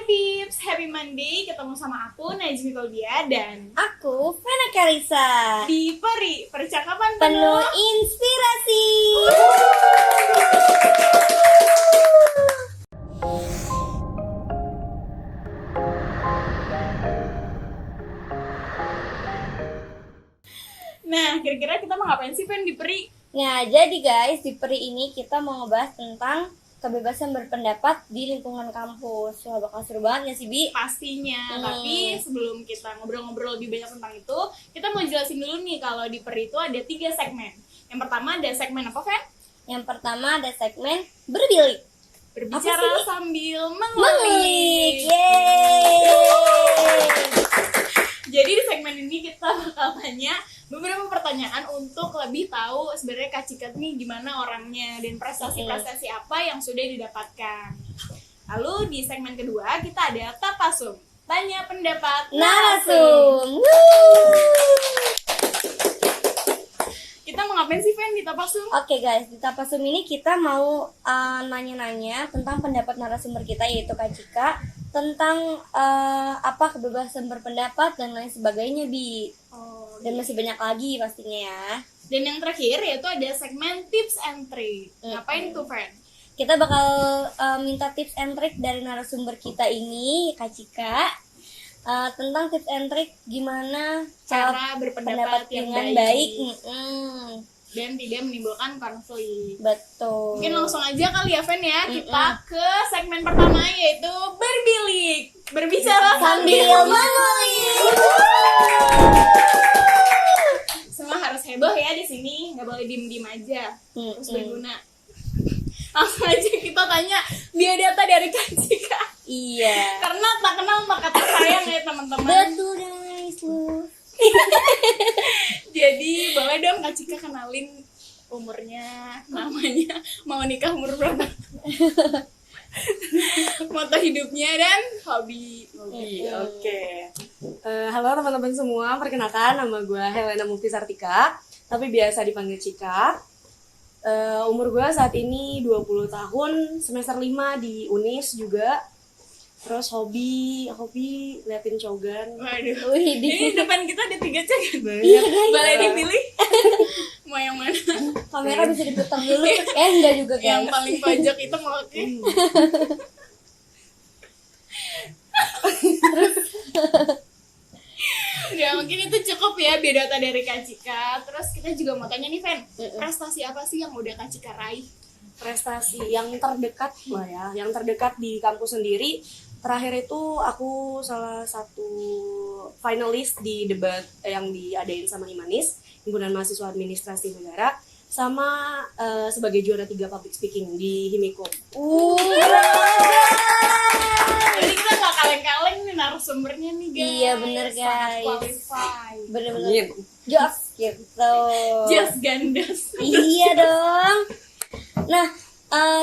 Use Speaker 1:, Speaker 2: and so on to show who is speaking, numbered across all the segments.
Speaker 1: Pips, Happy Monday, ketemu sama aku Najmi Kolbia dan
Speaker 2: Aku Fena Karisa
Speaker 1: di Peri, percakapan
Speaker 2: penuh inspirasi.
Speaker 1: Nah, kira-kira kita mau ngapain sih, Fen, di Peri?
Speaker 2: Nah, jadi guys, di Peri ini kita mau ngebahas tentang kebebasan berpendapat di lingkungan kampus. Wah, bakal seru banget ya sih, Bi?
Speaker 1: Pastinya, tapi sebelum kita ngobrol-ngobrol lebih banyak tentang itu, kita mau jelasin dulu nih kalau di Peri itu ada 3 segmen. Yang pertama ada segmen apa, Fen?
Speaker 2: Yang pertama ada segmen berbilik.
Speaker 1: Berbicara
Speaker 2: Apa sih?
Speaker 1: sambil
Speaker 2: Mengulik.
Speaker 1: mengulik.
Speaker 2: Yeay.
Speaker 1: Jadi di segmen ini kita bakal tanya beberapa pertanyaan untuk lebih tahu sebenarnya Kak Cika nih gimana orangnya dan prestasi-prestasi apa yang sudah didapatkan. Lalu di segmen kedua kita ada Tapasum, tanya pendapat
Speaker 2: Narasum.
Speaker 1: Kita mau ngapain sih, Fen, di Tapasum?
Speaker 2: Oke guys, di Tapasum ini kita mau nanya-nanya tentang pendapat narasumber kita, yaitu Kak Cika, tentang apa kebebasan berpendapat dan lain sebagainya, Bi. Dan masih banyak lagi pastinya ya.
Speaker 1: Dan yang terakhir yaitu ada segmen tips and trick. Ngapain tuh, Fen?
Speaker 2: Kita bakal minta tips and trick dari narasumber kita ini, Kak Cika, tentang tips and trick gimana
Speaker 1: Cara berpendapat yang baik. Dan tidak menimbulkan konflik.
Speaker 2: Betul.
Speaker 1: Mungkin langsung aja kali ya, Fen ya. Kita ke segmen pertama yaitu berbilik. Berbicara sambil
Speaker 2: mengulik.
Speaker 1: Semua harus heboh ya di sini, nggak boleh diem-diem aja. Terus berguna. Langsung aja kita tanya biodata dari Kak Cika.
Speaker 2: Iya.
Speaker 1: Karena tak kenal maka tak sayang ya, teman-teman.
Speaker 2: Betul guys, lu.
Speaker 1: Jadi boleh dong Kak Cika kenalin umurnya, namanya, mau nikah umur berapa, moto hidupnya dan hobi.
Speaker 3: Oke. Halo teman-teman semua, perkenalkan nama gue Helena Mufti Sartika, tapi biasa dipanggil Cika. Umur gue saat ini 20 tahun, semester 5 di UNIS juga. Terus hobi liatin cogan.
Speaker 1: Waduh,
Speaker 2: Wih,
Speaker 1: ini depan kita ada 3 cek.
Speaker 2: Iya, guys.
Speaker 1: Boleh dipilih mau yang mana?
Speaker 2: Kamera bisa diputar dulu. Enggak juga guys.
Speaker 1: Yang paling pojok itu mau oke. Ya mungkin itu cukup ya biodata dari Kak Cika. Terus kita juga mau tanya nih, Fen, prestasi apa sih yang udah Kak Cika raih?
Speaker 3: Prestasi yang terdekat lah ya, yang terdekat di kampus sendiri. Terakhir itu aku salah satu finalis di debat yang diadain sama Himanis, Himpunan Mahasiswa Administrasi Negara, sama sebagai juara 3 public speaking di Himiko.
Speaker 1: Jadi kita gak kaleng-kaleng nih narasumbernya nih, guys.
Speaker 2: Iya, bener,
Speaker 1: Sangat
Speaker 2: guys.
Speaker 1: qualified.
Speaker 2: Bener-bener jos gitu.
Speaker 1: Just gandas.
Speaker 2: Iya dong. Nah,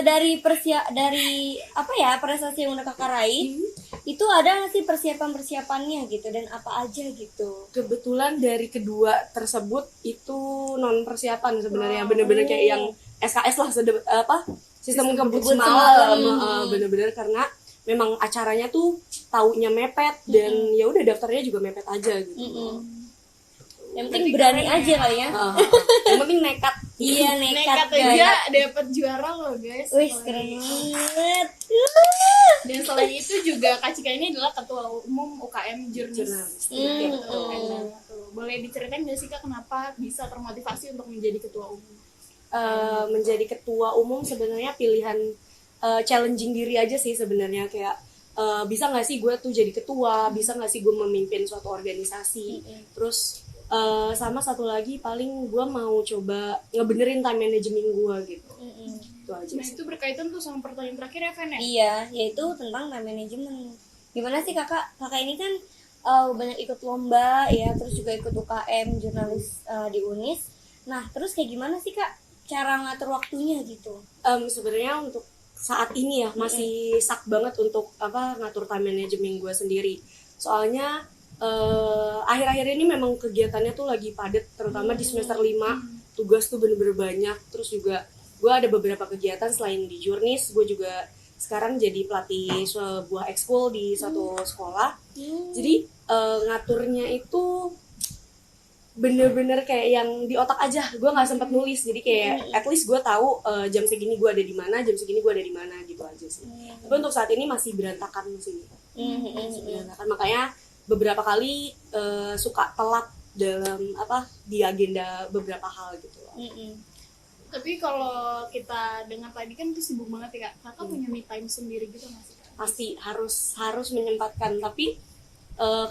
Speaker 2: dari apa ya prestasi yang udah kakak raih, itu ada nggak sih persiapannya gitu dan apa aja gitu?
Speaker 3: Kebetulan dari kedua tersebut itu non persiapan sebenarnya, bener-bener kayak yang SKS lah, sistem kebut semalam. Bener-bener karena memang acaranya tuh taunya mepet dan ya udah daftarnya juga mepet aja gitu.
Speaker 2: Yang penting berani aja kali ya.
Speaker 3: Yang penting nekat.
Speaker 2: Iya,
Speaker 1: Nekat
Speaker 2: guys.
Speaker 1: aja dapat juara loh, guys.
Speaker 2: Wih, keren banget.
Speaker 1: Dan selain itu juga Kak Cika ini adalah ketua umum UKM Jurnalis.
Speaker 3: Jurnalis.
Speaker 1: Keren banget tuh. Boleh diceritain nggak sih, Kak, kenapa bisa termotivasi untuk menjadi ketua umum?
Speaker 3: Menjadi ketua umum sebenarnya pilihan challenging diri aja sih sebenarnya, kayak bisa nggak sih gue tuh jadi ketua, bisa nggak sih gue memimpin suatu organisasi. Terus sama satu lagi paling gue mau coba ngebenerin time management gue gitu. Itu aja
Speaker 1: Nah
Speaker 3: sih.
Speaker 1: itu berkaitan tuh sama pertanyaan terakhir ya, Fen ya?
Speaker 2: Iya, yaitu tentang time management. Gimana sih kakak ini kan banyak ikut lomba ya, terus juga ikut UKM jurnalis di UNIS. Nah, terus kayak gimana sih Kak cara ngatur waktunya gitu?
Speaker 3: Sebenarnya untuk saat ini ya masih sak banget untuk ngatur time management gue sendiri. Soalnya akhir-akhir ini memang kegiatannya tuh lagi padat, terutama di semester 5. Tugas tuh bener-bener banyak. Terus juga gue ada beberapa kegiatan selain di Jurnis, gue juga sekarang jadi pelatih sebuah ekskul di suatu sekolah. Jadi ngaturnya itu bener-bener kayak yang di otak aja, gue nggak sempet nulis, jadi kayak at least gue tahu jam segini gue ada di mana, jam segini gue ada di mana gitu aja sih. Tapi untuk saat ini masih berantakan sih, masih berantakan, makanya beberapa kali suka telat dalam di agenda beberapa hal gitu loh.
Speaker 1: Tapi kalau kita dengar tadi kan itu sibuk banget ya Kak. Kakak punya me time sendiri gitu nggak sih Kak?
Speaker 3: Pasti harus menyempatkan, tapi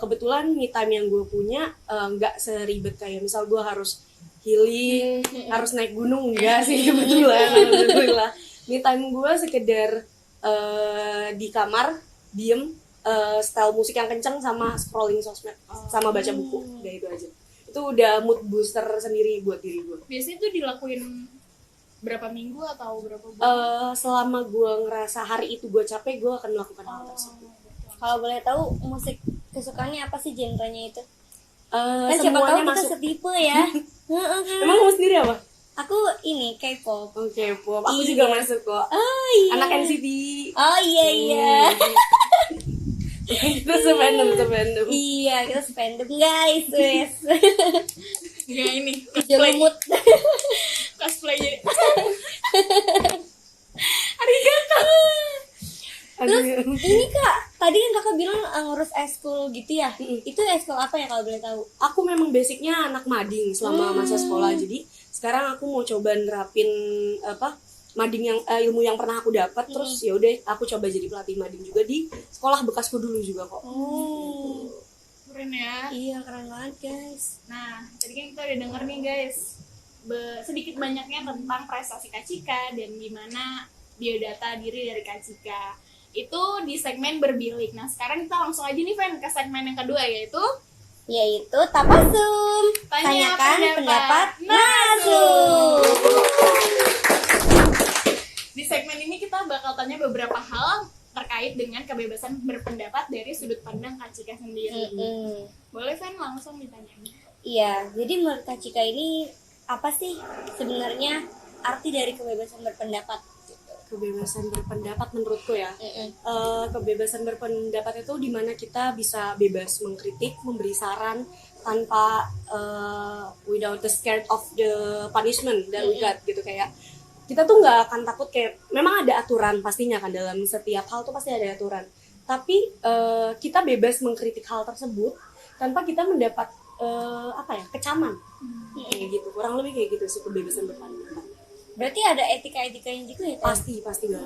Speaker 3: kebetulan me time yang gue punya nggak seribet kayak misal gue harus healing, harus naik gunung, enggak sih kebetulan. Alhamdulillah me time gue sekedar di kamar diem, style musik yang kenceng sama scrolling sosmed sama baca buku, udah itu aja. Itu udah mood booster sendiri buat diri gue.
Speaker 1: Biasanya itu dilakuin berapa minggu atau berapa bulan?
Speaker 3: Selama gue ngerasa hari itu gue capek, gue akan melakukan hal tersebut.
Speaker 2: Kalau boleh tahu musik kesukaannya apa sih, genrenya itu?
Speaker 3: Kan
Speaker 2: Siapa tahu kita
Speaker 3: masuk.
Speaker 2: setipe ya.
Speaker 3: Emang kamu sendiri apa?
Speaker 2: Aku ini K-pop.
Speaker 3: K-pop. Aku
Speaker 2: Iya.
Speaker 3: juga masuk kok.
Speaker 2: Oh iya.
Speaker 3: Anak NCT.
Speaker 2: Oh iya.
Speaker 3: Kita sependem.
Speaker 2: Iya, kita sependem guys, wes.
Speaker 1: Enggak ini
Speaker 2: Jelumut.
Speaker 1: cosplay jadi
Speaker 2: Terus ini Kak, tadi kan Kakak bilang ngurus eskul gitu ya. Itu eskul apa ya kalau boleh tahu?
Speaker 3: Aku memang basicnya anak mading selama masa sekolah. Jadi sekarang aku mau coba nerapin mading yang ilmu yang pernah aku dapat. Terus ya udah aku coba jadi pelatih mading juga di sekolah bekasku dulu juga kok.
Speaker 1: keren ya.
Speaker 2: Iya, keren banget guys.
Speaker 1: Nah, tadi kan kita udah denger nih guys sedikit banyaknya tentang prestasi Kak Cika dan gimana biodata diri dari Kak Cika. Itu di segmen berbilik. Nah, sekarang kita langsung aja nih Fen ke segmen yang kedua yaitu
Speaker 2: Tapasum. Tanyakan pendapat Nasum.
Speaker 1: Di segmen ini kita bakal tanya beberapa hal terkait dengan kebebasan berpendapat dari sudut pandang Kak Cika sendiri. Boleh Fen langsung ditanyain.
Speaker 2: Iya, jadi menurut Kak Cika ini apa sih sebenarnya arti dari kebebasan berpendapat?
Speaker 3: Kebebasan berpendapat menurutku ya, kebebasan berpendapat itu dimana kita bisa bebas mengkritik, memberi saran tanpa without the scared of the punishment that we got gitu. Kayak kita tuh nggak akan takut, kayak memang ada aturan pastinya kan, dalam setiap hal tuh pasti ada aturan, tapi kita bebas mengkritik hal tersebut tanpa kita mendapat kecaman, kayak gitu, kurang lebih kayak gitu sih kebebasan berpendapat.
Speaker 2: Berarti ada etika-etikanya juga ya?
Speaker 3: Pasti banget.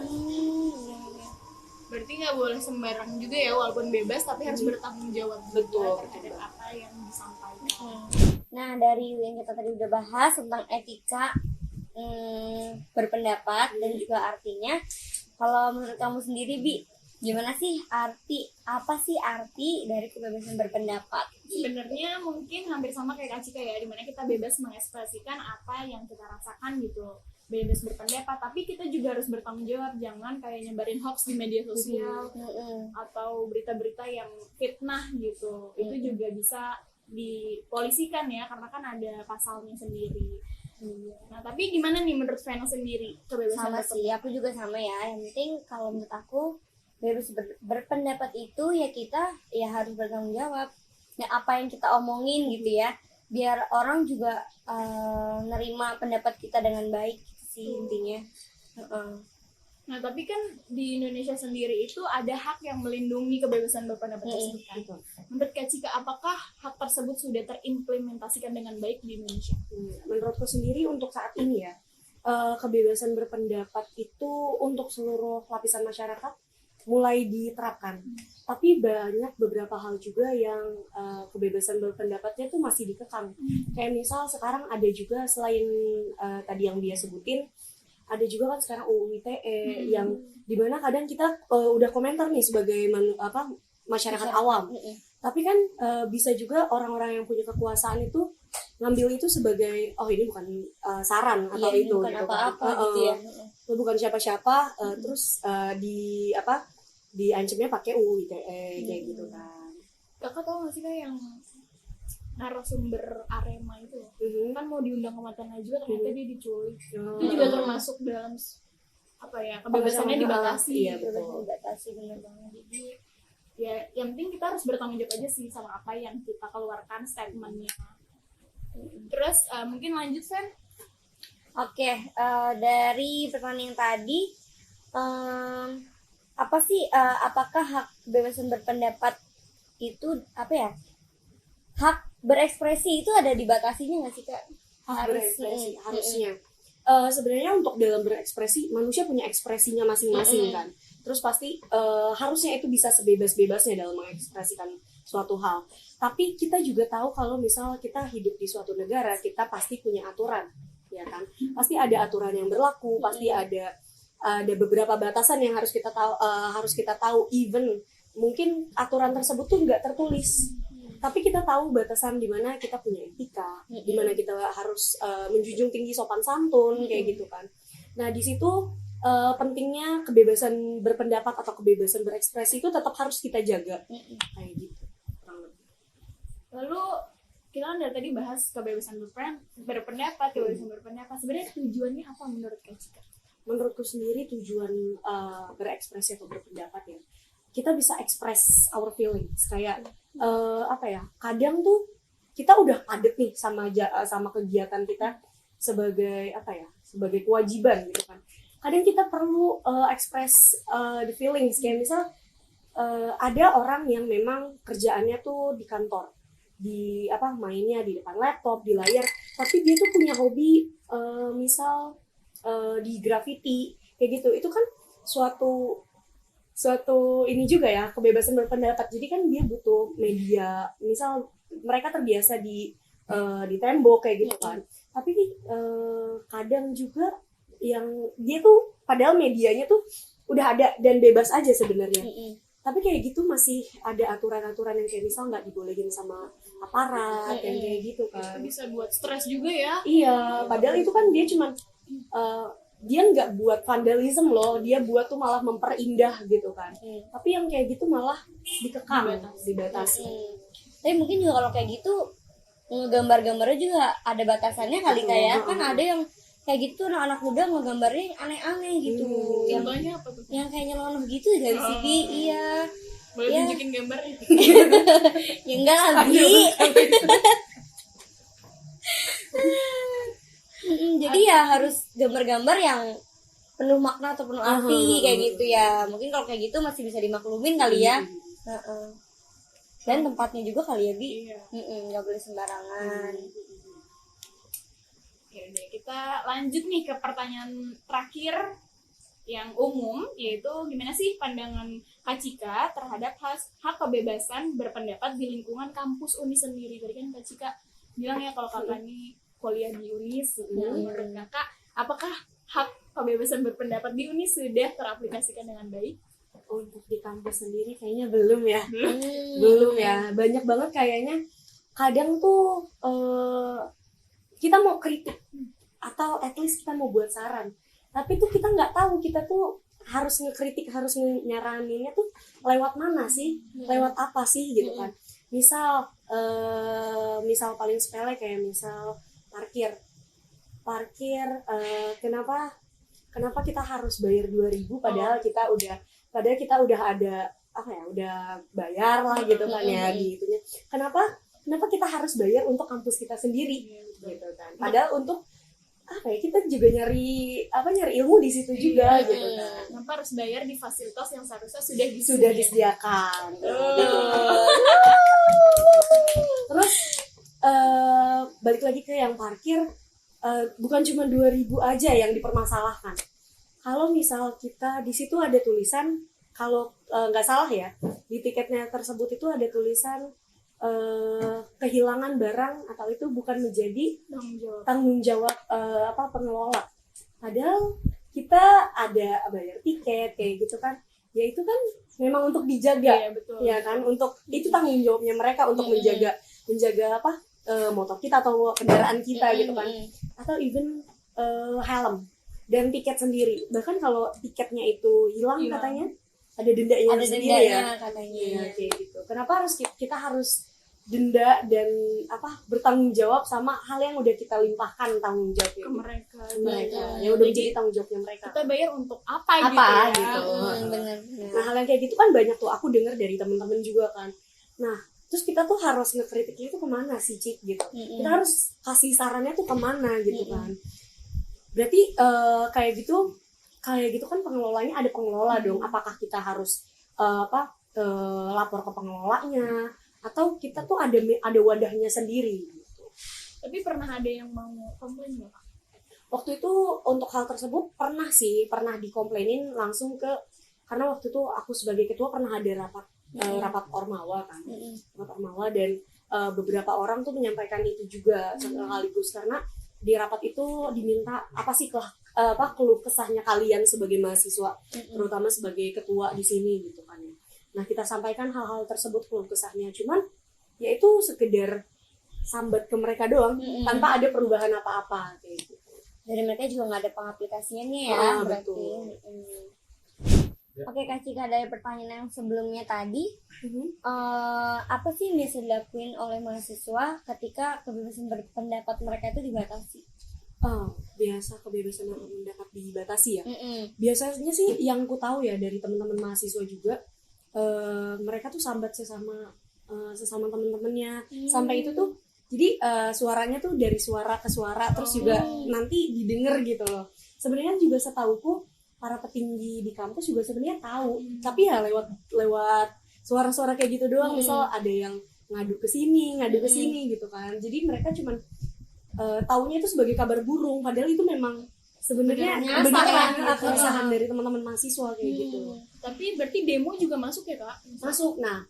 Speaker 1: Berarti nggak boleh sembarang juga ya, walaupun bebas tapi harus bertanggung jawab
Speaker 3: Betul,
Speaker 1: terhadap apa yang disampaikan.
Speaker 2: Nah, dari yang kita tadi udah bahas tentang etika berpendapat dan juga artinya, kalau menurut kamu sendiri Bi, gimana sih apa sih arti dari kebebasan berpendapat?
Speaker 1: Sebenarnya mungkin hampir sama kayak Kak Cika ya, dimana kita bebas mengekspresikan apa yang kita rasakan gitu, bebas berpendapat, tapi kita juga harus bertanggung jawab, jangan kayak nyebarin hoax di media sosial atau berita-berita yang fitnah gitu. Itu juga bisa dipolisikan ya, karena kan ada pasalnya sendiri. Nah, tapi gimana nih menurut Vena sendiri kebebasan
Speaker 2: Sama sih, aku juga sama ya. Yang penting kalau menurut aku bebas berpendapat itu ya kita ya harus bertanggung jawab. Nah, apa yang kita omongin gitu ya, biar orang juga nerima pendapat kita dengan baik gitu sih intinya.
Speaker 1: Nah, tapi kan di Indonesia sendiri itu ada hak yang melindungi kebebasan berpendapat tersebut kan. Menurut Kak Cika, apakah hak tersebut sudah terimplementasikan dengan baik di Indonesia?
Speaker 3: Menurutku sendiri untuk saat ini ya, kebebasan berpendapat itu untuk seluruh lapisan masyarakat mulai diterapkan. Tapi banyak beberapa hal juga yang kebebasan berpendapatnya itu masih dikekang. Kayak misal sekarang ada juga selain tadi yang dia sebutin, ada juga kan sekarang UU ITE yang dimana kadang kita udah komentar nih sebagai masyarakat awam. Tapi kan bisa juga orang-orang yang punya kekuasaan itu ngambil itu sebagai ini bukan saran atau itu
Speaker 2: bukan
Speaker 3: gitu
Speaker 2: apa-apa
Speaker 3: kan.
Speaker 2: gitu ya.
Speaker 3: Bukan siapa-siapa, terus diancamnya pakai UU ITE kayak gitu kan.
Speaker 1: Kakak tahu nggak sih Kak yang narasumber Arema itu kan mau diundang ke Mata Najwa, ternyata dia diculik. Itu juga termasuk dalam apa ya, kebebasannya dibatasi.
Speaker 3: Iya, betul.
Speaker 2: Kebebasan dibatasi, bener banget.
Speaker 1: Jadi ya yang penting kita harus bertanggung jawab aja sih sama apa yang kita keluarkan statementnya. Terus mungkin lanjut Fen.
Speaker 2: Oke, dari pertanyaan yang tadi, apa sih, apakah hak kebebasan berpendapat itu apa ya? Hak berekspresi itu ada dibatasinya nggak sih Kak?
Speaker 3: Hak berekspresi harusnya. Sebenarnya untuk dalam berekspresi manusia punya ekspresinya masing-masing kan. Terus pasti harusnya itu bisa sebebas-bebasnya dalam mengekspresikan suatu hal. Tapi kita juga tahu kalau misal kita hidup di suatu negara, kita pasti punya aturan, ya kan? Pasti ada aturan yang berlaku, pasti ada beberapa batasan yang harus kita tahu, even mungkin aturan tersebut tuh nggak tertulis. Tapi kita tahu batasan di mana kita punya etika, di mana kita harus menjunjung tinggi sopan santun kayak gitu kan. Nah, di situ pentingnya kebebasan berpendapat atau kebebasan berekspresi itu tetap harus kita jaga. Kayak gitu.
Speaker 1: Lalu kita kan dari tadi bahas kebebasan berpendapat, kebebasan berpendapat. Sebenarnya tujuannya apa menurut Kak Cika?
Speaker 3: Menurutku sendiri tujuan berekspresi atau berpendapat ya, kita bisa express our feelings. Kayak apa ya? Kadang tuh kita udah padet nih sama kegiatan kita sebagai apa ya? Sebagai kewajiban gitu kan. Kadang kita perlu express the feelings. Kayak misal ada orang yang memang kerjaannya tuh di kantor, di mainnya di depan laptop, di layar, tapi dia tuh punya hobi misal di graffiti kayak gitu. Itu kan suatu ini juga ya, kebebasan berpendapat. Jadi kan dia butuh media, misal mereka terbiasa di tembok kayak gitu kan, tapi kadang juga yang dia tuh padahal medianya tuh udah ada dan bebas aja sebenarnya. Tapi kayak gitu masih ada aturan-aturan yang kayak misal nggak dibolehin sama aparat yang kayak gitu kan.
Speaker 1: Itu bisa buat stres juga ya.
Speaker 3: Iya, padahal itu kan dia cuman dia nggak buat vandalisme loh, dia buat tuh malah memperindah gitu kan. Tapi yang kayak gitu malah dikekang, dibatasi.
Speaker 2: Tapi mungkin juga kalau kayak gitu ngegambar-gambarnya juga ada batasannya kali kayak kan ada yang kayak gitu anak-anak muda ngegambarnya yang aneh-aneh gitu.
Speaker 1: Contohnya apa tuh?
Speaker 2: Yang kayak nyelonong gitu dari CV, iya.
Speaker 1: Boleh
Speaker 2: Ya.
Speaker 1: tunjukin gambarnya?
Speaker 2: Ya enggak lagi. Jadi ya harus gambar-gambar yang penuh makna atau penuh arti kayak gitu ya. Mungkin kalau kayak gitu masih bisa dimaklumin kali ya. Dan tempatnya juga kali ya Bi.
Speaker 1: Iya.
Speaker 2: Nggak boleh sembarangan.
Speaker 1: Ya udah, kita lanjut nih ke pertanyaan terakhir yang umum, yaitu gimana sih pandangan Kak Cika terhadap hak kebebasan berpendapat di lingkungan kampus Uni sendiri. Tadi kan Kak Cika bilang ya kalau kakak ini kuliah di Unis. Nah, menurut kakak, apakah hak kebebasan berpendapat di Uni sudah teraplikasikan dengan baik?
Speaker 3: Untuk di kampus sendiri kayaknya belum ya. Belum ya. Banyak banget kayaknya. Kadang tuh kita mau kritik atau at least kita mau buat saran, tapi tuh kita nggak tahu kita tuh harus ngekritik, harus nyaraninnya tuh lewat mana sih, lewat apa sih gitu kan. Misal paling sepele kayak misal parkir, kenapa kita harus bayar 2.000 padahal kita udah ada udah bayar lah gitu kan ya gitunya. Kenapa kita harus bayar untuk kampus kita sendiri gitu kan? Padahal untuk kita juga nyari ilmu di situ juga gitu kan.
Speaker 1: Kenapa harus bayar di fasilitas yang seharusnya
Speaker 3: sudah disediakan. Terus balik lagi ke yang parkir, bukan cuma 2.000 aja yang dipermasalahkan. Kalau misal kita di situ ada tulisan, kalau nggak salah ya, di tiketnya tersebut itu ada tulisan kehilangan barang atau itu bukan menjadi tanggung jawab pengelola. Padahal kita ada bayar tiket kayak gitu kan. Ya itu kan memang untuk dijaga.
Speaker 1: Iya, betul.
Speaker 3: Ya kan, untuk itu tanggung jawabnya mereka untuk menjaga motor kita atau kendaraan kita gitu kan. Atau even helm dan tiket sendiri. Bahkan kalau tiketnya itu hilang katanya ada dendanya sendiri ya
Speaker 2: katanya.
Speaker 3: ya, kayak gitu. Kenapa kita harus denda dan bertanggung jawab sama hal yang udah kita limpahkan tanggung jawabnya
Speaker 1: ke mereka.
Speaker 3: yang udah menjadi tanggung jawabnya mereka.
Speaker 1: Kita bayar untuk apa
Speaker 3: gitu ya.
Speaker 2: Bener.
Speaker 3: Nah hal yang kayak gitu kan banyak tuh aku dengar dari teman-teman juga kan. Nah terus kita tuh harus ngekritiknya itu kemana sih Cik gitu. Kita harus kasih sarannya tuh kemana gitu kan. Berarti kayak gitu kan pengelolanya ada pengelola dong. Apakah kita harus lapor ke pengelolanya atau kita tuh ada wadahnya sendiri gitu.
Speaker 1: Tapi pernah ada yang mau komplain nggak?
Speaker 3: Waktu itu untuk hal tersebut pernah dikomplainin langsung karena waktu itu aku sebagai ketua pernah ada rapat ormawa kan, rapat ormawa dan beberapa orang tuh menyampaikan itu juga sekaligus karena di rapat itu diminta apa sih keluh kesahnya kalian sebagai mahasiswa, terutama sebagai ketua di sini gitu kan. Nah kita sampaikan hal-hal tersebut keluh kesahnya, cuman ya itu sekedar sambat ke mereka doang tanpa ada perubahan apa-apa kayak gitu.
Speaker 2: Dari mereka juga nggak ada pengaplikasinya ya berarti.
Speaker 3: Betul.
Speaker 2: Oke Kak Cika, dari pertanyaan yang sebelumnya tadi, apa sih yang bisa dilakuin oleh mahasiswa ketika kebebasan berpendapat mereka itu dibatasi?
Speaker 3: Biasa kebebasan berpendapat dibatasi ya. Biasanya sih yang ku tahu ya dari teman-teman mahasiswa juga, mereka tuh sambat sesama teman-temannya. Sampai itu tuh jadi suaranya tuh dari suara ke suara terus juga nanti didengar gitu loh. Sebenarnya juga setauku para petinggi di kampus juga sebenarnya tahu, tapi ya lewat suara-suara kayak gitu doang. Misal ada yang ngadu ke sini gitu kan. Jadi mereka cuman taunya itu sebagai kabar burung, padahal itu memang sebenarnya keresahan dari teman-teman mahasiswa kayak gitu.
Speaker 1: Tapi berarti demo juga masuk ya Kak?
Speaker 3: Masuk. Nah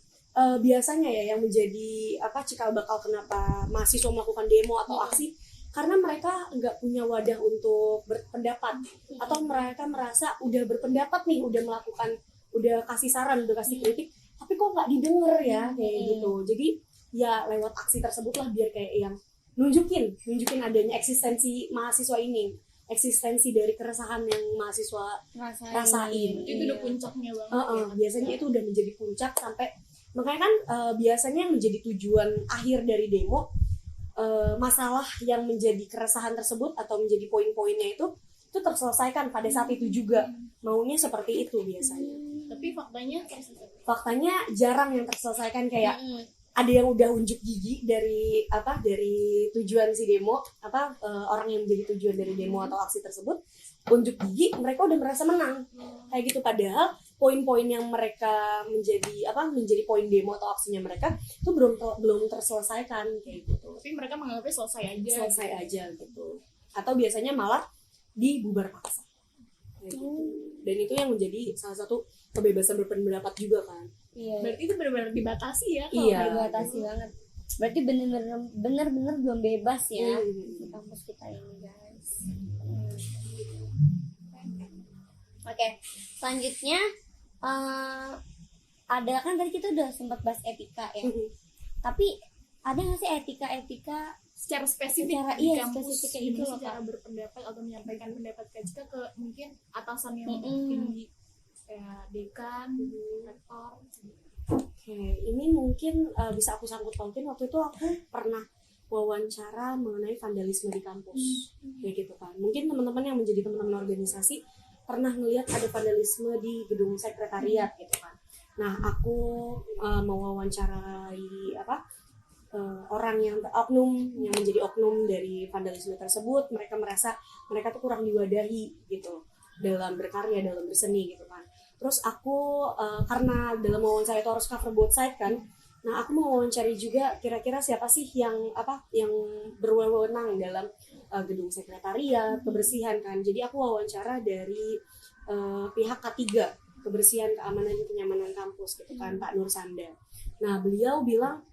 Speaker 3: biasanya ya yang menjadi cikal bakal kenapa mahasiswa melakukan demo atau aksi, karena mereka nggak punya wadah untuk berpendapat, atau mereka merasa udah berpendapat nih, udah kasih saran, udah kasih kritik, tapi kok nggak didengar ya kayak gitu. Jadi ya lewat aksi tersebut lah biar kayak yang nunjukin adanya eksistensi mahasiswa ini, eksistensi dari keresahan yang mahasiswa rasain.
Speaker 1: Itu udah puncaknya banget.
Speaker 3: Biasanya itu udah menjadi puncak sampai makanya kan biasanya yang menjadi tujuan akhir dari demo, masalah yang menjadi keresahan tersebut atau menjadi poin-poinnya itu terselesaikan pada saat itu juga. Maunya seperti itu biasanya.
Speaker 1: Tapi
Speaker 3: faktanya jarang yang terselesaikan, kayak ada yang udah unjuk gigi dari tujuan si demo, orang yang menjadi tujuan dari demo atau aksi tersebut unjuk gigi, mereka udah merasa menang kayak gitu, padahal poin-poin yang mereka menjadi poin demo atau aksinya mereka itu belum terselesaikan kayak gitu.
Speaker 1: Tapi mereka menganggapnya selesai
Speaker 3: aja gitu, atau biasanya malah dibubar paksa gitu. Dan itu yang menjadi salah satu kebebasan berpendapat juga kan.
Speaker 1: Iya. Berarti itu benar-benar dibatasi ya?
Speaker 3: Iya.
Speaker 2: Dibatasi banget. Berarti benar-benar belum bebas ya di kampus kita ini guys. Oke, selanjutnya ada kan tadi kita udah sempat bahas etika ya. Tapi ada nggak sih etika
Speaker 1: secara spesifik
Speaker 2: di
Speaker 1: kampus
Speaker 2: spesifik
Speaker 1: ini
Speaker 2: itu
Speaker 1: secara berpendapat atau menyampaikan pendapat Kak Cika ke mungkin atasan yang tinggi kayak dekan, rektor.
Speaker 3: Oke, ini mungkin bisa aku sangkut pautin. Waktu itu aku pernah wawancara mengenai vandalisme di kampus, kayak gitu kan. Mungkin teman-teman yang menjadi teman-teman organisasi pernah ngelihat ada vandalisme di gedung sekretariat gitu kan. Nah, aku mau wawancarai orang yang oknum yang menjadi oknum dari vandalisme tersebut. Mereka merasa mereka tuh kurang diwadahi gitu dalam berkarya, dalam berseni gitu kan. Terus aku karena dalam wawancara itu harus cover both side kan. Nah, aku mau wawancari juga kira-kira siapa sih yang berwenang dalam gedung sekretariat, kebersihan kan. Jadi aku wawancara dari pihak K3, kebersihan, keamanan dan kenyamanan kampus gitu kan, Pak Nur Sanda. Nah, beliau bilang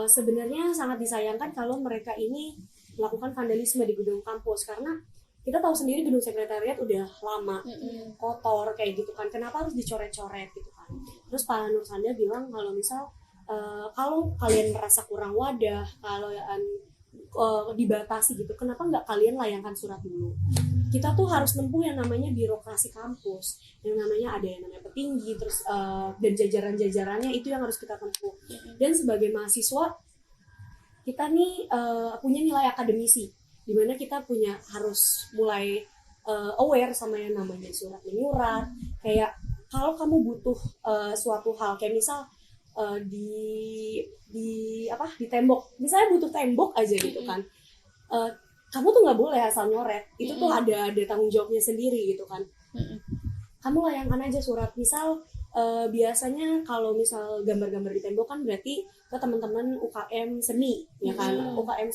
Speaker 3: sebenarnya sangat disayangkan kalau mereka ini melakukan vandalisme di gedung kampus, karena kita tahu sendiri gedung sekretariat udah lama kotor kayak gitu kan, kenapa harus dicoret-coret gitu kan. Terus Pak Nur Sanda bilang kalau misal kalau kalian merasa kurang wadah, kalau dibatasi gitu, kenapa nggak kalian layangkan surat dulu. Kita tuh harus nempuh yang namanya birokrasi kampus, yang namanya ada yang namanya petinggi, terus dan jajaran-jajarannya itu yang harus kita tempuh. Dan sebagai mahasiswa kita nih punya nilai akademisi, dimana kita harus mulai aware sama yang namanya surat menyurat. Kayak kalau kamu butuh suatu hal, kayak misal di tembok, misalnya butuh tembok aja gitu kan, kamu tuh nggak boleh asal nyoret, itu tuh ada tanggung jawabnya sendiri gitu kan. Kamu layangkan aja surat, misal biasanya kalau misal gambar-gambar di tembok kan berarti ke teman-teman UKM seni ya kan, UKM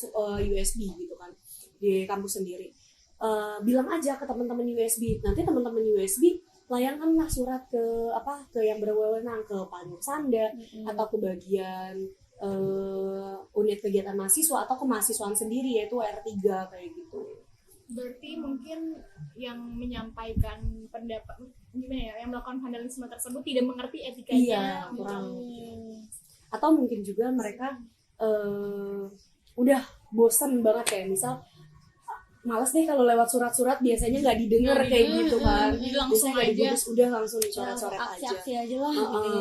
Speaker 3: USB gitu kan di kampus sendiri. Bilang aja ke teman-teman USB, nanti teman-teman USB layangkanlah surat ke yang berwenang, ke Pak Nursanda atau ke bagian unit kegiatan mahasiswa atau ke mahasiswaan sendiri, yaitu R3 kayak gitu.
Speaker 1: Berarti mungkin yang menyampaikan pendapat gimana ya, yang melakukan vandalisme tersebut tidak mengerti etikanya.
Speaker 3: Iya, kurang. Atau mungkin juga mereka udah bosan banget, kayak misal males deh kalau lewat surat-surat biasanya nggak didengar kayak gitu kan.
Speaker 1: Jadi langsung
Speaker 3: biasanya
Speaker 1: aja
Speaker 3: udah langsung dicoret-coret aja.
Speaker 2: Aksi-aksi aja lah.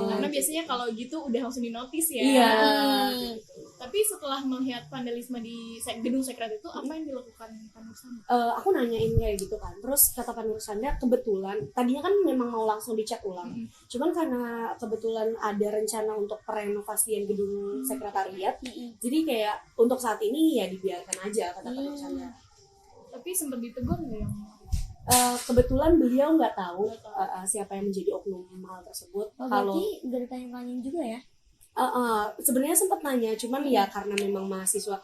Speaker 1: Karena biasanya kalau gitu udah langsung dinotis ya.
Speaker 3: Iya.
Speaker 1: Tapi setelah melihat vandalisme di gedung sekret itu, apa yang dilakukan Pak Nursanda?
Speaker 3: Aku nanyain kayak gitu kan. Terus kata Pak Nursanda, kebetulan tadinya kan memang mau langsung dicat ulang. Cuman karena kebetulan ada rencana untuk perenovasian gedung sekretariat, jadi kayak untuk saat ini ya dibiarkan aja, kata Pak Nursanda.
Speaker 1: Tapi sempat ditegur nggak yang?
Speaker 3: Kebetulan beliau nggak tahu siapa yang menjadi oknum hal tersebut.
Speaker 2: Berarti nggak ditanya-tanyain juga ya?
Speaker 3: Sebenarnya sempat nanya, cuman ya karena memang mahasiswa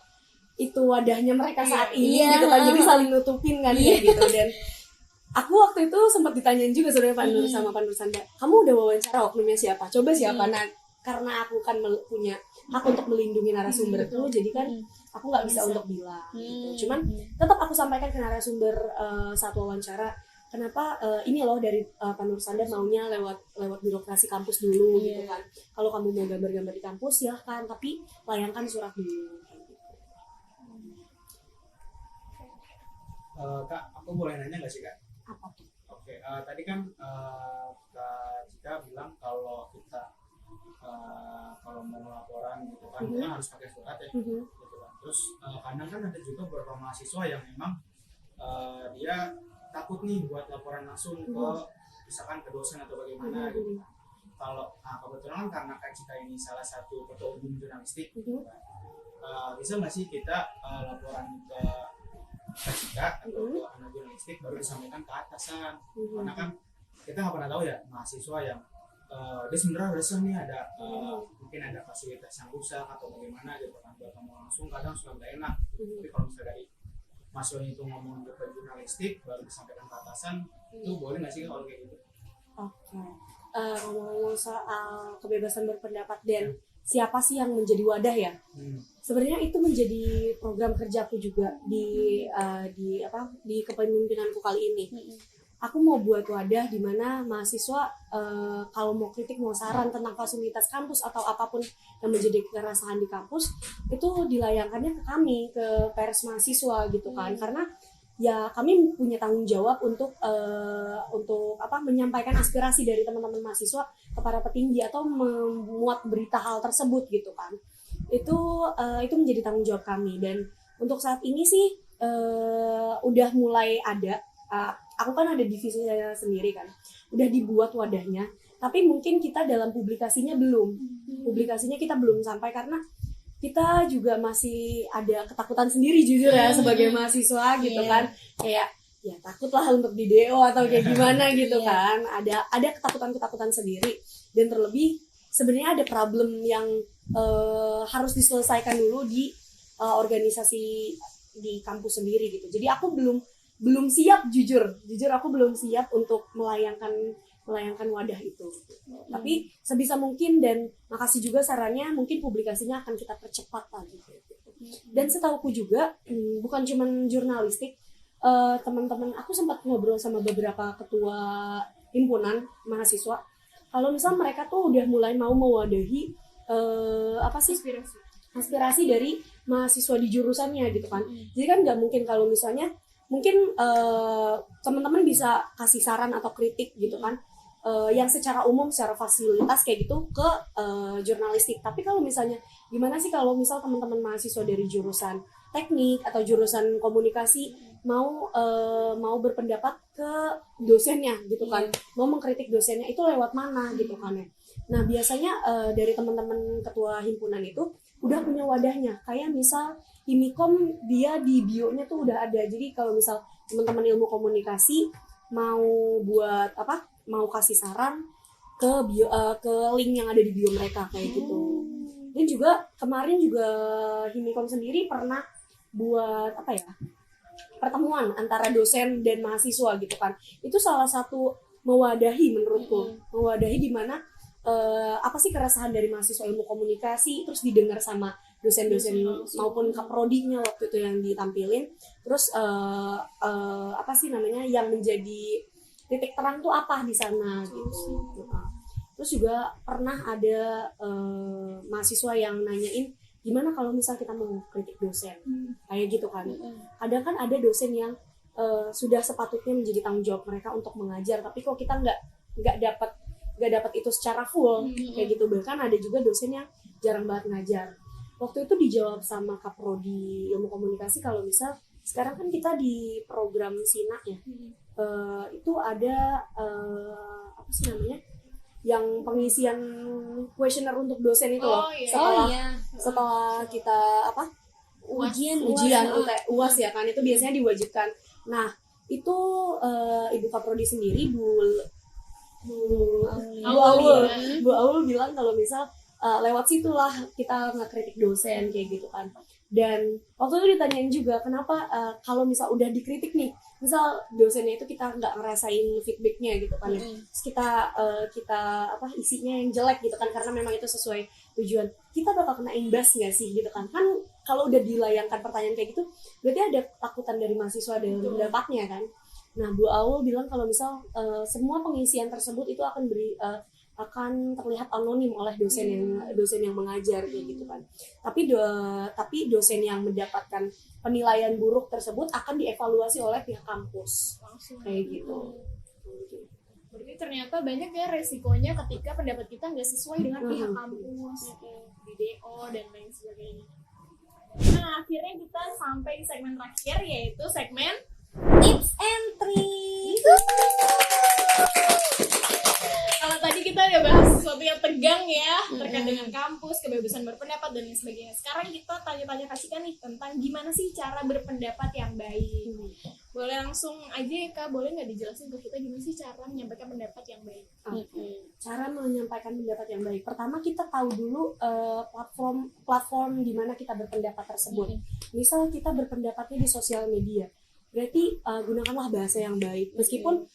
Speaker 3: itu wadahnya mereka saat ini gitu kan, jadi saling nutupin kan kayak gitu. Dan aku waktu itu sempat ditanyain juga sebenarnya Pak Nur sama Pak Nursanda, kamu udah wawancara oknumnya siapa? Coba siapa? Nah, karena aku kan punya hak untuk melindungi narasumber itu, jadi kan aku nggak bisa untuk bilang gitu. Cuman tetap aku sampaikan ke narasumber saat wawancara, kenapa ini loh dari Pak Nursanda maunya lewat birokrasi kampus dulu gitu kan. Kalau kamu mau gambar-gambar di kampus silahkan, tapi layangkan surat dulu.
Speaker 4: Kak, aku boleh nanya nggak sih Kak?
Speaker 3: Apa tuh?
Speaker 4: Oke, tadi kan Kak Cika bilang kalau kita kalau mau laporan gitu kan, kita harus pakai surat ya, gitu kan. Terus kadang kan ada juga beberapa mahasiswa yang memang dia takut nih buat laporan langsung ke misalkan ke dosen atau bagaimana gitu kan. Kalau kebetulan kan karena Kak Cika ini salah satu ketua umum jurnalistik, gitu kan. Bisa nggak sih kita laporan ke Kak Cika atau ke anak jurnalistik baru disampaikan ke atasan? Karena kan kita nggak pernah tahu ya mahasiswa yang dia sebenarnya resah nih, ada mungkin ada fasilitas yang rusak atau bagaimana gitu kan, buat kamu langsung kadang suka nggak enak. Tapi kalau misalnya dari mahasiswa itu ngomong ke jurnalistik baru disampaikan ke atasan, itu boleh nggak sih kalau kayak gitu?
Speaker 3: Oke. Ngomong soal kebebasan berpendapat dan siapa sih yang menjadi wadah ya? Sebenarnya itu menjadi program kerjaku juga di kepemimpinanku kali ini. Aku mau buat wadah di mana mahasiswa kalau mau kritik, mau saran tentang fasilitas kampus atau apapun yang menjadi keresahan di kampus, itu dilayangkannya ke kami, ke pers mahasiswa gitu kan. Karena ya kami punya tanggung jawab untuk menyampaikan aspirasi dari teman-teman mahasiswa kepada petinggi atau memuat berita hal tersebut gitu kan. Itu menjadi tanggung jawab kami. Dan untuk saat ini sih udah mulai ada. Aku kan ada divisi saya sendiri kan, udah dibuat wadahnya, tapi mungkin kita dalam publikasinya belum. Publikasinya kita belum sampai karena kita juga masih ada ketakutan sendiri jujur ya sebagai mahasiswa gitu kan. Kayak ya takut lah untuk di DO atau kayak gimana gitu kan. Ada ketakutan sendiri, dan terlebih sebenarnya ada problem yang harus diselesaikan dulu di organisasi di kampus sendiri gitu. Jadi aku belum siap, jujur aku belum siap untuk melayangkan wadah itu. Tapi sebisa mungkin, dan makasih juga sarannya, mungkin publikasinya akan kita percepat lagi. Dan setauku juga bukan cuma jurnalistik, teman-teman aku sempat ngobrol sama beberapa ketua himpunan mahasiswa. Kalau misal mereka tuh udah mulai mau mewadahi aspirasi dari mahasiswa di jurusannya gitu kan. Jadi kan nggak mungkin kalau misalnya mungkin teman-teman bisa kasih saran atau kritik gitu kan yang secara umum, secara fasilitas kayak gitu ke jurnalistik. Tapi kalau misalnya gimana sih kalau misal teman-teman mahasiswa dari jurusan teknik atau jurusan komunikasi mau berpendapat ke dosennya gitu kan, mau mengkritik dosennya itu lewat mana gitu kan ya. Nah biasanya dari teman-teman ketua himpunan itu udah punya wadahnya, kayak misal Himikom dia di bio-nya tuh udah ada. Jadi kalau misal teman-teman ilmu komunikasi mau buat apa, mau kasih saran ke bio, ke link yang ada di bio mereka kayak gitu. Dan juga kemarin juga Himikom sendiri pernah buat apa ya, pertemuan antara dosen dan mahasiswa gitu kan. Itu salah satu mewadahi menurutku, mewadahi di mana apa sih keresahan dari mahasiswa ilmu komunikasi, terus didengar sama dosen-dosen maupun kaprodinya waktu itu yang ditampilin. Terus apa sih namanya yang menjadi titik terang tuh apa di sana gitu. Terus juga pernah ada mahasiswa yang nanyain gimana kalau misal kita mau kritik dosen kayak gitu kan. Kadang kan ada dosen yang sudah sepatutnya menjadi tanggung jawab mereka untuk mengajar, tapi kok kita nggak dapat itu secara full kayak gitu. Bahkan ada juga dosen yang jarang banget ngajar. Waktu itu dijawab sama Kaprodi Ilmu Komunikasi kalau misal sekarang kan kita di program SINA ya, itu ada apa sih namanya, yang pengisian kuesioner untuk dosen itu loh. Setelah kita apa ujian UAS ya kan, itu biasanya diwajibkan. Nah itu Ibu Kaprodi sendiri Bu Aul bilang kalau misal lewat situlah kita ngekritik dosen kayak gitu kan. Dan waktu itu ditanyain juga kenapa kalau misal udah dikritik nih, misal dosennya itu kita nggak ngerasain feedbacknya gitu kan ya, terus kita apa isinya yang jelek gitu kan karena memang itu sesuai tujuan, kita bakal kena imbas nggak sih gitu kan. Kan kalau udah dilayangkan pertanyaan kayak gitu berarti ada takutan dari mahasiswa dalam pendapatnya kan. Nah Bu Aul bilang kalau misal semua pengisian tersebut itu akan terlihat anonim oleh dosen yang mengajar kayak gitu kan. Tapi dosen yang mendapatkan penilaian buruk tersebut akan dievaluasi oleh pihak kampus. Langsung kayak gitu.
Speaker 1: Berarti ternyata banyak ya resikonya ketika pendapat kita nggak sesuai dengan pihak kampus, di DO dan lain sebagainya. Nah akhirnya kita sampai di segmen terakhir, yaitu segmen
Speaker 2: tips and trick.
Speaker 1: Kalau tadi kita udah bahas sesuatu yang tegang ya, terkait dengan kampus, kebebasan berpendapat dan lain sebagainya. Sekarang kita tanya-tanya kasihkan nih tentang gimana sih cara berpendapat yang baik. Boleh langsung aja ya Kak, boleh nggak dijelasin ke kita gimana sih cara menyampaikan pendapat yang baik?
Speaker 3: Cara menyampaikan pendapat yang baik. Pertama kita tahu dulu platform di mana kita berpendapat tersebut. Misal kita berpendapatnya di sosial media, berarti gunakanlah bahasa yang baik. Meskipun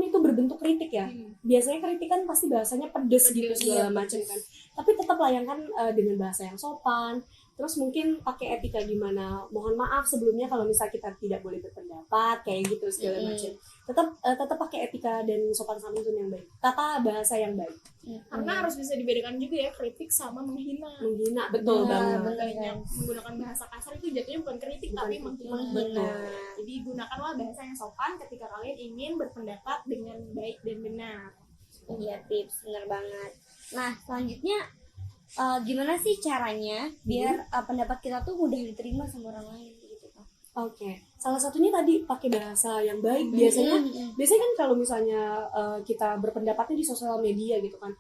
Speaker 3: itu berbentuk kritik ya. Biasanya kritik kan pasti bahasanya pedes gitu segala macam kan. Tapi tetap layangkan dengan bahasa yang sopan. Terus mungkin pakai etika gimana. Mohon maaf sebelumnya kalau misal kita tidak boleh berpendapat kayak gitu segala macam. Tetap pakai etika dan sopan santun yang baik. Tata bahasa yang baik.
Speaker 1: Karena harus bisa dibedakan juga ya kritik sama menghina.
Speaker 3: Menghina betul banget.
Speaker 1: Banyak menggunakan bahasa kasar itu jatuhnya bukan kritik tapi menghina. Jadi gunakanlah bahasa yang sopan ketika kalian ingin berpendapat dengan baik dan benar.
Speaker 2: Iya tips, benar banget. Nah selanjutnya gimana sih caranya biar pendapat kita tuh mudah diterima sama orang lain gitu Kak?
Speaker 3: Oke. Salah satunya tadi pakai bahasa yang baik. Biasanya kan kalau misalnya kita berpendapatnya di sosial media gitu kan,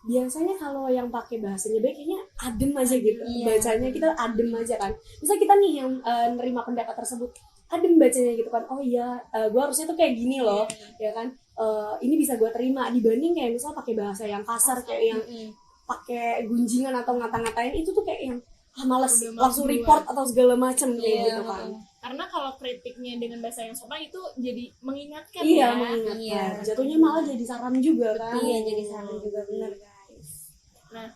Speaker 3: biasanya kalau yang pakai bahasanya baik kayaknya adem aja gitu. Bacanya kita adem aja kan. Misal kita nih yang nerima pendapat tersebut, adem bacanya gitu kan. Oh iya, gue harusnya tuh kayak gini loh, ya kan. Ini bisa gue terima dibanding kayak misal pakai bahasa yang kasar kayak yang pakai gunjingan atau ngata-ngatain, itu tuh kayak yang males langsung report atau segala macam kayak gitu kan.
Speaker 1: Karena kalau kritiknya dengan bahasa yang sopan itu jadi mengingatkan
Speaker 3: mengingatkan. Jatuhnya malah jadi saran juga kan.
Speaker 2: Iya, jadi saran juga, benar guys.
Speaker 1: Nah,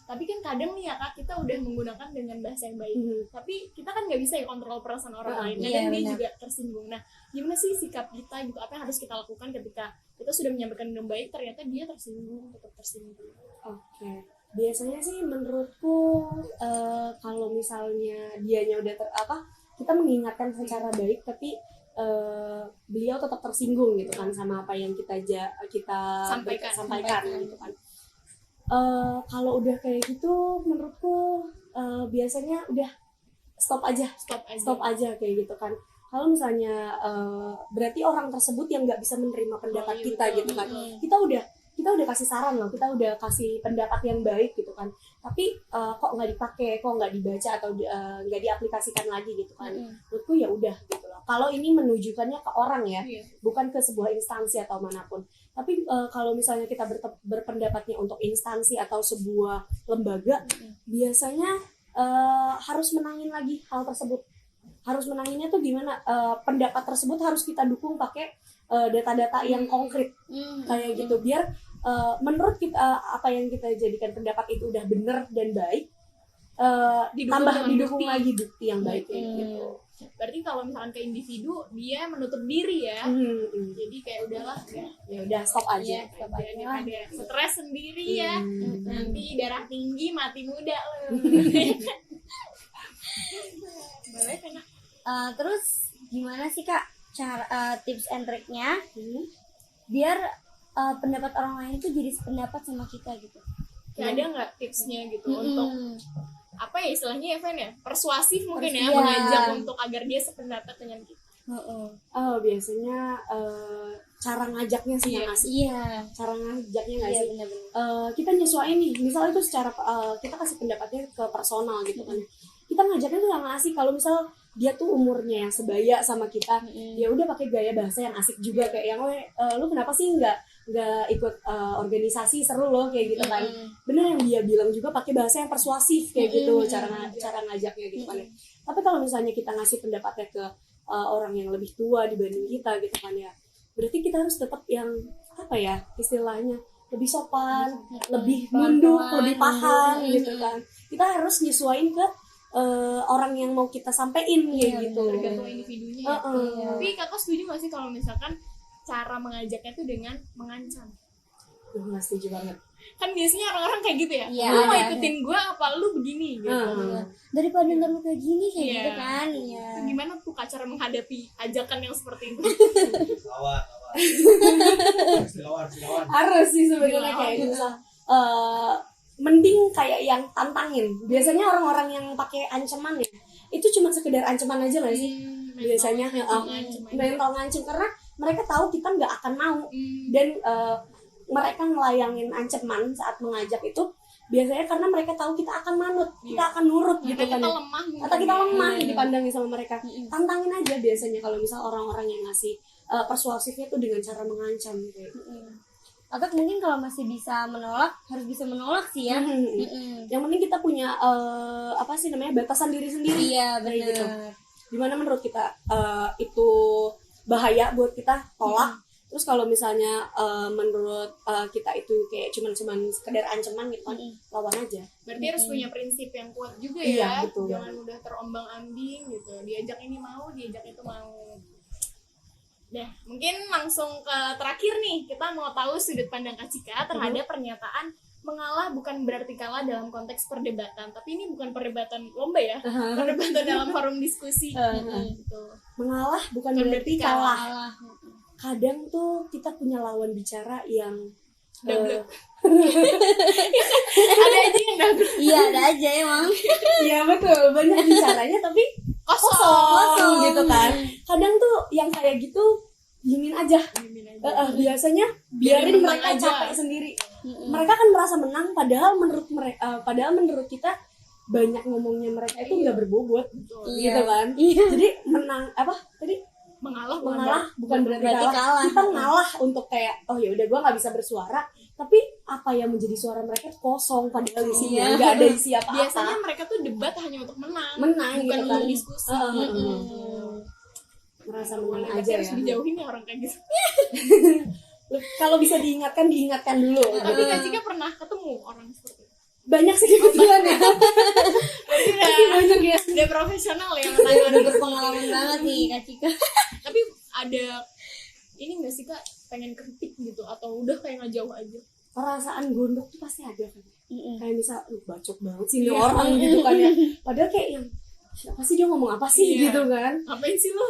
Speaker 1: tapi kan kadang nih ya Kak, kita udah menggunakan dengan bahasa yang baik, tapi kita kan nggak bisa ya kontrol perasaan orang lain, kadang dia juga tersinggung. Nah, gimana sih sikap kita gitu, apa yang harus kita lakukan ketika kita sudah menyampaikan dengan baik, ternyata dia tersinggung, tetap tersinggung.
Speaker 3: Oke. Biasanya sih menurutku kalau misalnya dianya udah kita mengingatkan secara baik tapi beliau tetap tersinggung gitu kan sama apa yang kita sampaikan gitu kan. Kalau udah kayak gitu menurutku biasanya udah stop aja kayak gitu kan. Kalau misalnya berarti orang tersebut yang nggak bisa menerima pendapat kita gitu kan, kita udah kasih saran loh, kita udah kasih pendapat yang baik gitu kan, tapi kok nggak dipakai, kok nggak dibaca atau nggak diaplikasikan lagi gitu kan. Menurutku ya udah gitu loh. Kalau ini menunjukkannya ke orang ya, bukan ke sebuah instansi atau manapun. Tapi kalau misalnya kita berpendapatnya untuk instansi atau sebuah lembaga, biasanya harus menangin lagi hal tersebut. Harus menanginnya tuh gimana? Pendapat tersebut harus kita dukung pakai data-data yang konkret kayak gitu, biar menurut kita apa yang kita jadikan pendapat itu udah benar dan baik, didukung lagi bukti yang baik kayak gitu.
Speaker 1: Berarti kalau misalkan ke individu dia menutup diri ya, jadi kayak udahlah
Speaker 3: ya udah stop aja,
Speaker 1: ada stres sendiri ya, nanti darah tinggi mati muda loh. Boleh kena.
Speaker 2: Terus gimana sih Kak cara tips and triknya biar pendapat orang lain tuh jadi sependapat sama kita gitu?
Speaker 1: Ada nggak tipsnya gitu untuk apa ya istilahnya Evan ya, persuasif mungkin ya, mengajak untuk agar dia sependapat dengan kita?
Speaker 3: Biasanya cara ngajaknya sih yang asik. Cara ngajaknya nggak sih? Kita nyesuaiin nih, misalnya itu secara kita kasih pendapatnya ke personal gitu kan. Kita ngajaknya tuh yang asik. Kalau misal dia tuh umurnya yang sebaya sama kita, ya udah pakai gaya bahasa yang asik juga, kayak yang lu kenapa sih nggak ikut organisasi, seru loh kayak gitu kan. Bener yang dia bilang juga, pakai bahasa yang persuasif kayak gitu, cara ngajaknya gitu kan. Tapi kalau misalnya kita ngasih pendapatnya ke orang yang lebih tua dibanding kita gitu kan ya, berarti kita harus tetap yang apa ya istilahnya, lebih sopan, lebih nunduk, lebih paham gitu kan. Kita harus nyesuaiin ke orang yang mau kita sampein kayak gitu.
Speaker 1: Tergantung individunya. Tapi kakak setuju gak sih kalau misalkan cara mengajaknya tuh dengan mengancam?
Speaker 3: Nggak setuju banget.
Speaker 1: Kan biasanya orang-orang kayak gitu ya,
Speaker 2: Iya,
Speaker 1: lu mau ikutin gue apa lu begini gitu.
Speaker 2: Daripada ntar lu kayak gini kayak gitu kan.
Speaker 1: Itu gimana tuh Kak cara menghadapi ajakan yang seperti itu?
Speaker 4: Lawan.
Speaker 3: Harus sih sebenarnya kayak gitu. Mending kayak yang tantangin. Biasanya orang-orang yang pakai ancaman ya, itu cuma sekedar ancaman aja nggak sih? Biasanya mental ngancem, karena mereka tahu kita nggak akan mau, dan mereka ngelayangin ancaman saat mengajak itu biasanya karena mereka tahu kita akan manut, kita akan nurut gitu kan. Kata kita lemah dipandangin sama mereka. Tantangin aja biasanya kalau misal orang-orang yang ngasih persuasifnya tuh dengan cara mengancam kayak gitu.
Speaker 2: Atau mungkin kalau masih bisa menolak, harus bisa menolak sih ya.
Speaker 3: Yang penting kita punya batasan diri sendiri.
Speaker 2: Iya benar.
Speaker 3: Gitu. Dimana menurut kita itu bahaya buat kita, tolak. Terus kalau misalnya menurut kita itu kayak cuman sekedar ancaman gitu kan, lawan aja.
Speaker 1: Berarti harus punya prinsip yang kuat juga
Speaker 3: ya.
Speaker 1: Iya, betul. Jangan mudah terombang-ambing gitu. Diajak ini mau, diajak itu mau. Nah, mungkin langsung ke terakhir nih, kita mau tahu sudut pandang Kak Cika terhadap pernyataan mengalah bukan berarti kalah dalam konteks perdebatan, tapi ini bukan perdebatan lomba ya, perdebatan dalam forum diskusi. Gitu.
Speaker 3: Mengalah bukan berarti kalah. Kadang tuh kita punya lawan bicara yang
Speaker 1: ada aja yang double.
Speaker 2: Iya ada aja emang.
Speaker 3: Iya betul, banyak bicaranya tapi kosong gitu kan. Kadang tuh yang kayak gitu diemin aja. Biasanya biarin mereka capek sendiri. Mereka kan merasa menang, padahal menurut kita banyak ngomongnya mereka itu nggak berbobot, gitu kan. Jadi menang mengalah bukan berarti kalah. Kita ngalah untuk kayak ya udah gue nggak bisa bersuara, tapi apa yang menjadi suara mereka itu kosong, padahal isinya nggak ada isi apa-apa.
Speaker 1: Biasanya mereka tuh debat hanya untuk menang
Speaker 3: bukan
Speaker 1: gitu
Speaker 3: untuk
Speaker 1: kan. Diskusi.
Speaker 3: Merasa menang aja ya.
Speaker 1: Harus dijauhin ya orang kayak gitu.
Speaker 3: Kalau bisa diingatkan dulu.
Speaker 1: Tapi Kak Cika pernah ketemu orang seperti itu?
Speaker 3: Banyak sih kebetulan ya. Banyak ya.
Speaker 1: Udah profesional ya,
Speaker 2: udah berpengalaman banget nih Kak Cika.
Speaker 1: Tapi ada ini nggak sih Kak, pengen kritik gitu atau udah kayak ngejauh aja?
Speaker 3: Perasaan gondok tuh pasti ada kan. Kayak misal bacot banget sih ini orang gitu kan ya. Padahal kayak yang apa sih dia ngomong apa sih
Speaker 1: Iya.
Speaker 3: gitu kan.
Speaker 1: Ngapain sih lo?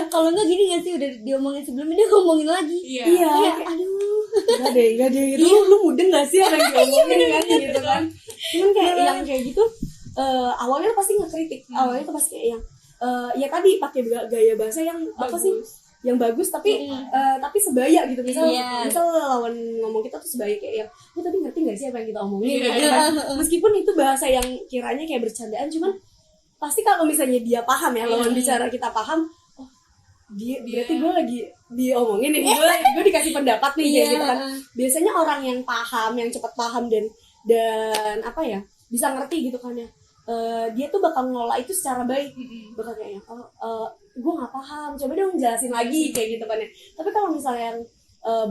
Speaker 2: Kalau enggak gini nggak sih, udah diomongin sebelumnya dia ngomongin lagi.
Speaker 1: Iya.
Speaker 3: Iya,
Speaker 2: Kayak,
Speaker 3: kayak,
Speaker 2: aduh.
Speaker 3: enggak deh gitu. Lu mudeng gak sih apa yang diomongin kan gitu kan. Cuman kayak yang kayak gitu awalnya tuh pasti ngekritik. Awalnya tuh pasti kayak yang ya tadi pakai gaya bahasa yang apa sih? Yang bagus tapi sebaya gitu. Misal lawan ngomong kita tuh sebaya kayak yang lu tadi ngerti gak sih apa yang kita omongin gitu kan. Meskipun itu bahasa yang kiranya kayak bercandaan, cuman pasti kalau misalnya dia paham ya, lawan bicara kita paham, oh dia berarti gue lagi diomongin nih, gue dikasih pendapat nih kayak gitu kan. Biasanya orang yang paham, yang cepat paham dan apa ya, bisa ngerti gitu kan ya, dia tuh bakal ngelola itu secara baik, bakal kayak gue nggak paham, coba dong jelasin lagi kayak gitu kan ya. Tapi kalau misalnya yang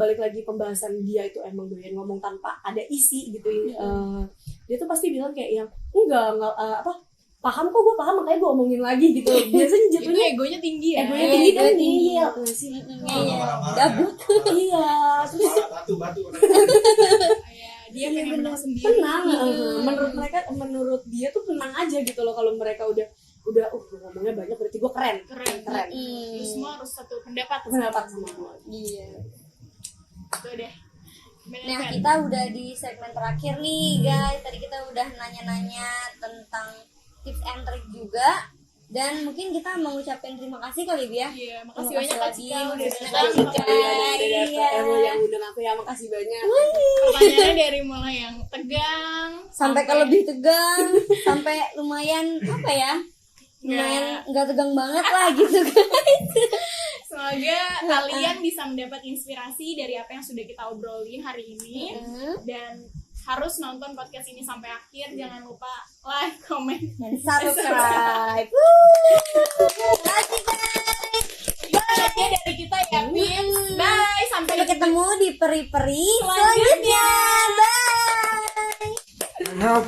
Speaker 3: balik lagi pembahasan dia itu emang doyan ngomong tanpa ada isi gitu, dia tuh pasti bilang kayak yang enggak apa paham kok, gue paham makanya gue omongin lagi gitu. Biasanya
Speaker 1: Itu
Speaker 3: jatuhnya
Speaker 1: egonya tinggi ya.
Speaker 3: egonya tinggi kan, iya nggak sih.
Speaker 2: Gabut.
Speaker 3: Iya, terus
Speaker 4: batu
Speaker 1: Iya, dia pengen menang sendiri.
Speaker 3: tenang. Menurut dia tuh tenang aja gitu loh. Kalau mereka udah ngomongnya banyak berarti gue keren.
Speaker 1: Lu semua harus satu pendapat
Speaker 3: Sama gue.
Speaker 2: Iya.
Speaker 1: Itu deh.
Speaker 2: Nah, kita udah di segmen terakhir nih guys. Tadi kita udah nanya-nanya tentang tips and trick juga, dan mungkin kita mau ngucapin terima kasih kali ya.
Speaker 1: Iya, makasih
Speaker 2: Terima
Speaker 1: banyak Kak
Speaker 2: kasih
Speaker 1: Cika
Speaker 2: lagi,
Speaker 1: udah
Speaker 2: Kak Cika. Iya.
Speaker 3: Yang undang aku ya, makasih banyak.
Speaker 1: Pertanyaannya dari mulai yang tegang
Speaker 2: Sampai ke lebih tegang, sampai lumayan apa ya? Lumayan nggak tegang banget lah gitu guys.
Speaker 1: Semoga kalian bisa mendapat inspirasi dari apa yang sudah kita obrolin hari ini, dan harus nonton podcast ini sampai akhir. Jangan lupa like, comment,
Speaker 2: Dan subscribe. Terima kasih guys.
Speaker 1: Bye dari kita ya, Pins. Bye, sampai
Speaker 2: Ketemu di peri-peri selanjutnya. Bye.
Speaker 5: Now,